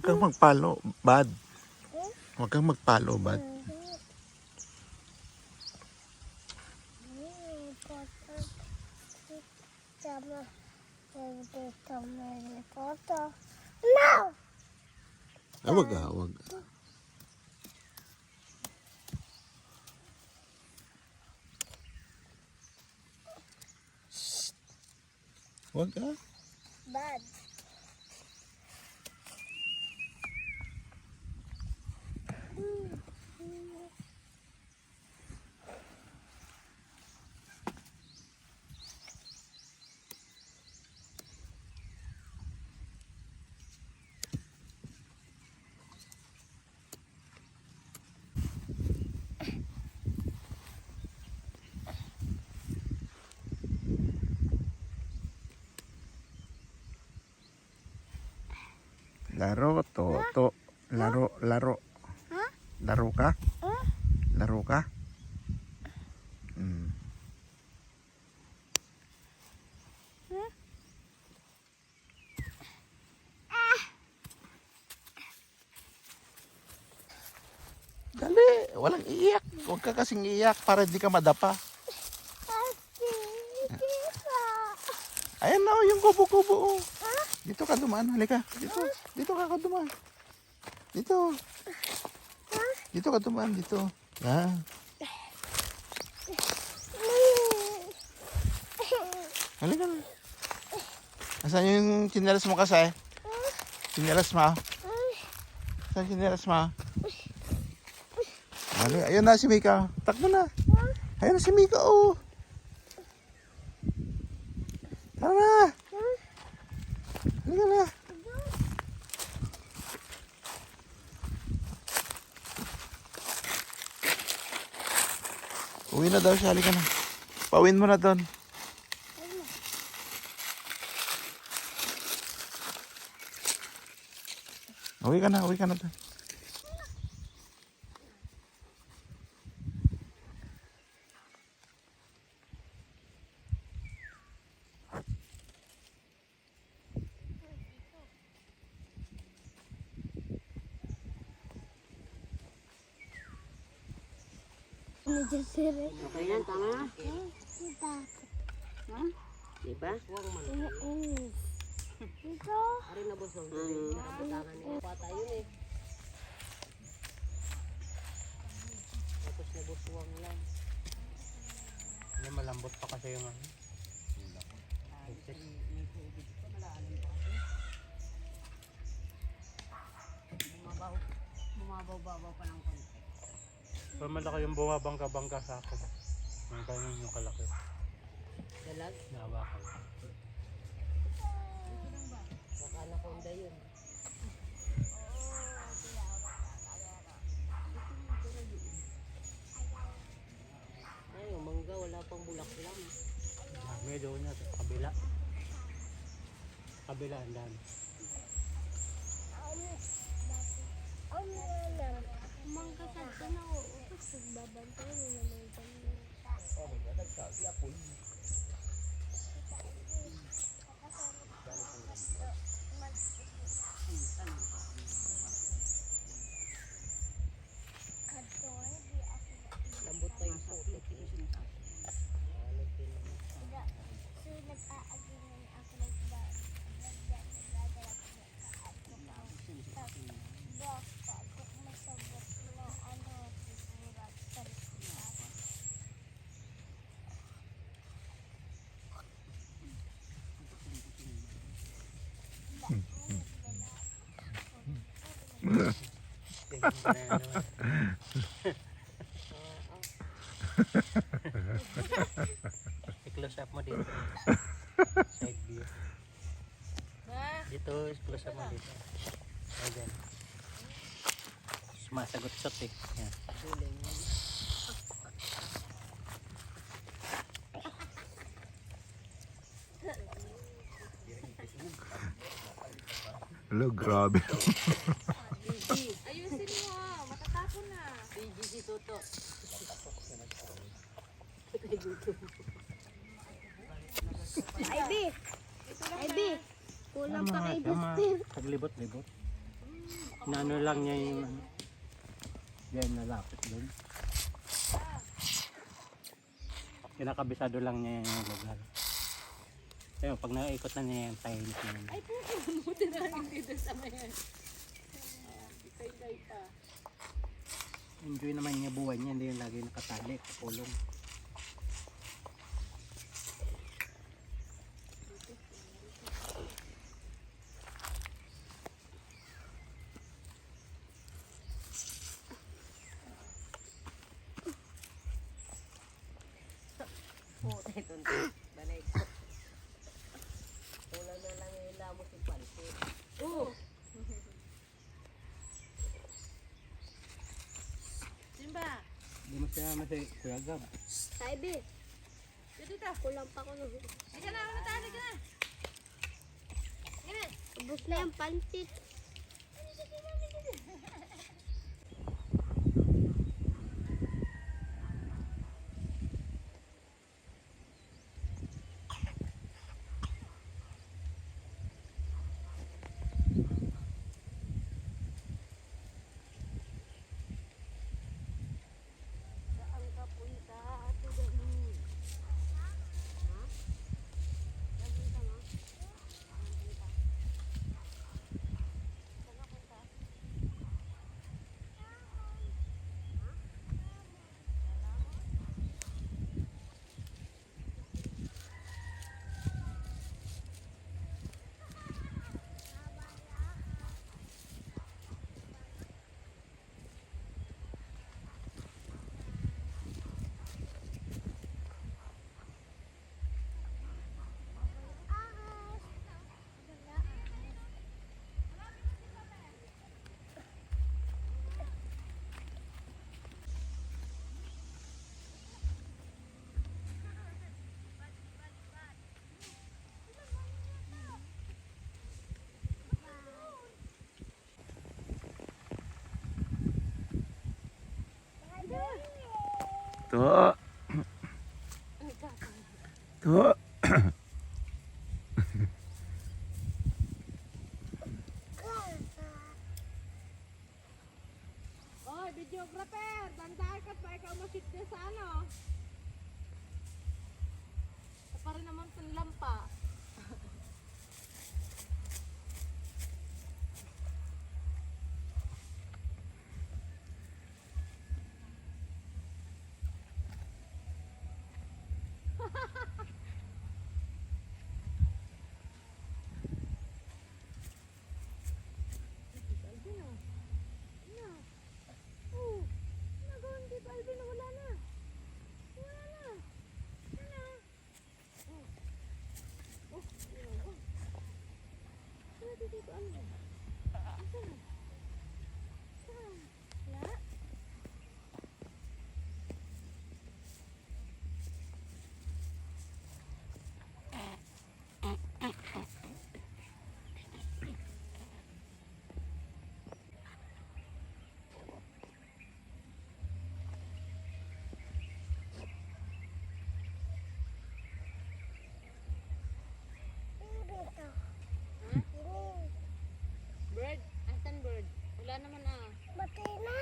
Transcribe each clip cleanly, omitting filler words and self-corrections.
kang magpalo, bad. Huwag kang magpalo, bad. No! Ay, wag ah, wag. Wag ah. Bad. Laro, to. Laro. Huh? Laro ka? Huh? Laro ka? Hmm. Huh? Dali, walang iiyak. Huwag ka kasing iiyak para hindi ka madapa. Ayan na, oh, yung kubo-kubo. Oh. Dito ka dumaan, halika. Dito ka dumaan. Dito. Dito ka dumaan, dito. Ah. Halika na. Asan yung chinelas mo kasi? Chinelas mo? Saan chinelas mo? Ayun na si Mika. Takbo na. Ayun na si Mika, oh. Tara na. Halika na. Uwi na daw siya. Halika na. Pauwiin mo na doon. Uwi ka na doon. Okay yan, tama na. Ha? Diba? Ito. Ari na busog. Narabutangan niya. Pata yun eh. Tapos nabuswang lang. Hindi, malambot pa kasi yung ano. Bumabaw-babaw pa ng konti. Pero malaki yung bumabangka-bangka sa akin. Yung ganyan yung kalaki. Dalag? Nahawakan. Baka anaconda yun. Ay, yung mangga wala pang bulak lang. May doon na sa kabila. Kabila, ang dami. Mangkasad ka na ako. Upos, nagbabantay mo naman kami. Lambot pa yung puto. I-close up mo dito. Side view. Dito, i-close up mo dito. Ayan. Sumasagot-sot eh. Yan. Hello, grabe. Ayusin mo, matatapon na. PG si Toto. Ivy, kulang pa kay Dustin. Paglibot-libot. Nano lang niya yung ano. Yan, nalapit doon. Kinakabisado lang niya yung lugar. Pero pag naikot na niya yung tahimik na yun. Ay, puputi na hindi doon sa mayan. Itay-tay pa. Enjoy naman niya buhay niya, hindi yung lagi nakatali, kapulong. Puti doon. Balay. Kulang na lang yung ilamo si Pansit. Oo. Simba. Hindi mo sinama si Kuya Gab. Saibi. Dito ta. Kulang pa ko nung. Ay ka na, matali ka na. Ganun. Ubus na yung pansit. Saan ka punta? Ato dali. Ha? Dali ka na. Saan punta? Saan ka punta? To. To. Oy, videographer! Banday ka pa ikaw masit niya sa ano? Sa pa rin naman sa lampa. Alvin oh. Ano? Oh, nagawan dito Alvin, wala na. Wala na. Ano? Oh. Oh, yun. Oh. Wala dito Alvin. Asan? Saan? Wala? Bird? Asan bird? Wala naman ah. Batina?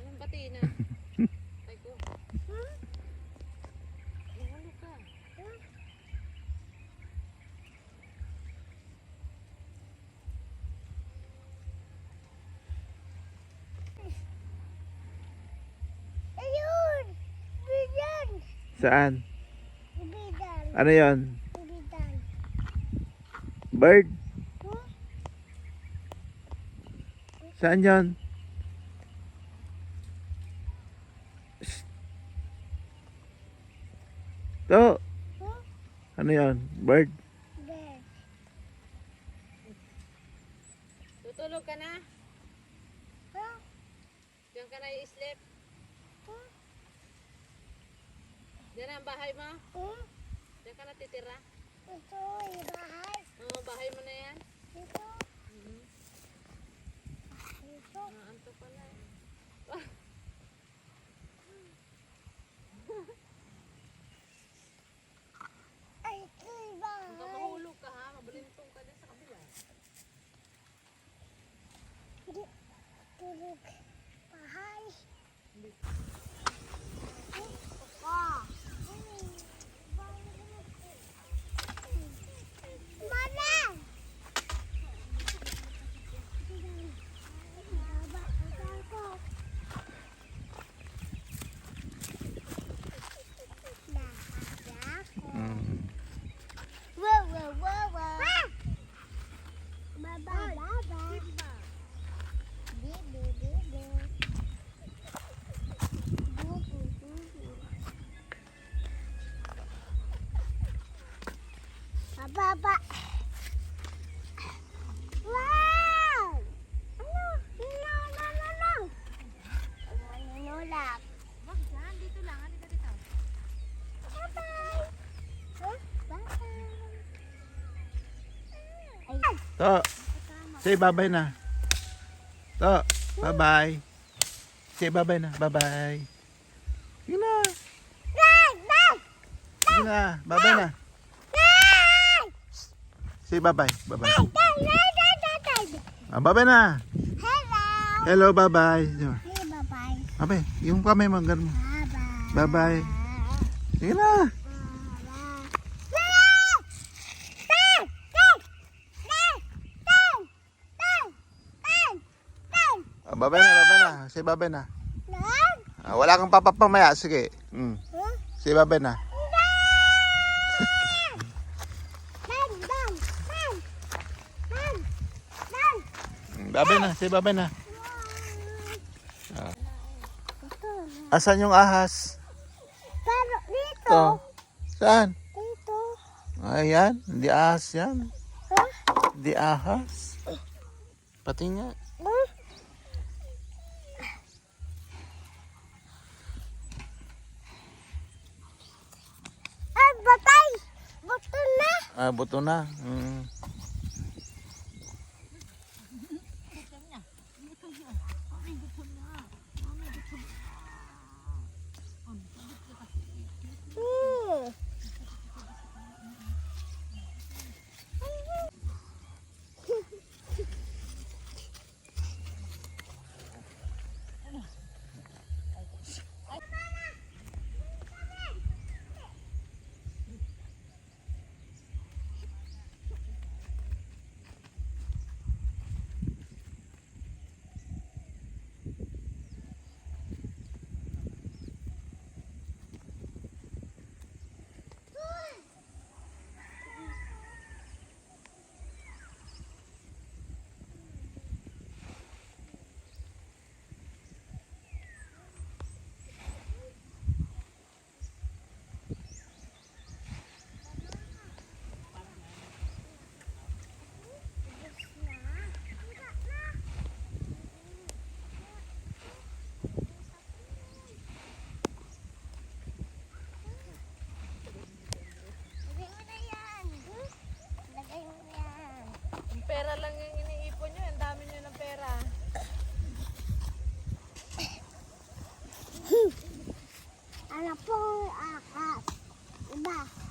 Anong batina? Ay ko. Mahalo ka. Ayun! Bidan! Saan? Bidan! Ano yon? Bidan! Bird? Saan yon? Shh. To. Ano yon? Bird? Tutulog ka na? Diyan ka na i-sleep? Diyan ang bahay mo? Diyan ka na titira? Ito yung bahay. Oo, bahay mo na yan? Ito. Ito. Anto pala eh. Ay, ito yung bahay. Huwag ka mahulog ka ha, mabalintong ka din sa kabila. Hindi Mm. Baba. Wow! Ano? No. Manunulak. Wag dyan, dito lang. Halika dito. Bye-bye. Huh? Bye-bye. To, say bye-bye na. To, bye-bye. Say bye-bye na. Bye-bye. Sige na. Sige na. Bye-bye na. Say bye-bye. Bye-bye. Ah, bye-bye na. Hello. Hello, bye-bye. Hey, bye-bye. Bye-bye. Yung kamay mo, ganun mo. Bye-bye. Bye-bye. Sige na. Ah, bye-bye na, bye-bye na. Say bye-bye na. Ah, wala kang papapamaya. Sige. Say bye-bye na. Bye-bye na. Say bye-bye na. Asan yung ahas? Pero dito. To. Saan? Dito. Ayan. Hindi ahas yan. Huh? Hindi ahas. Pati nga. Ay, batay. Buto na. Ah, buto na. Lagay mo na yan. Lagay mo na yan. Yung pera lang yung iniipon nyo. Ang dami nyo ng pera. Ano po ang akas? Iba.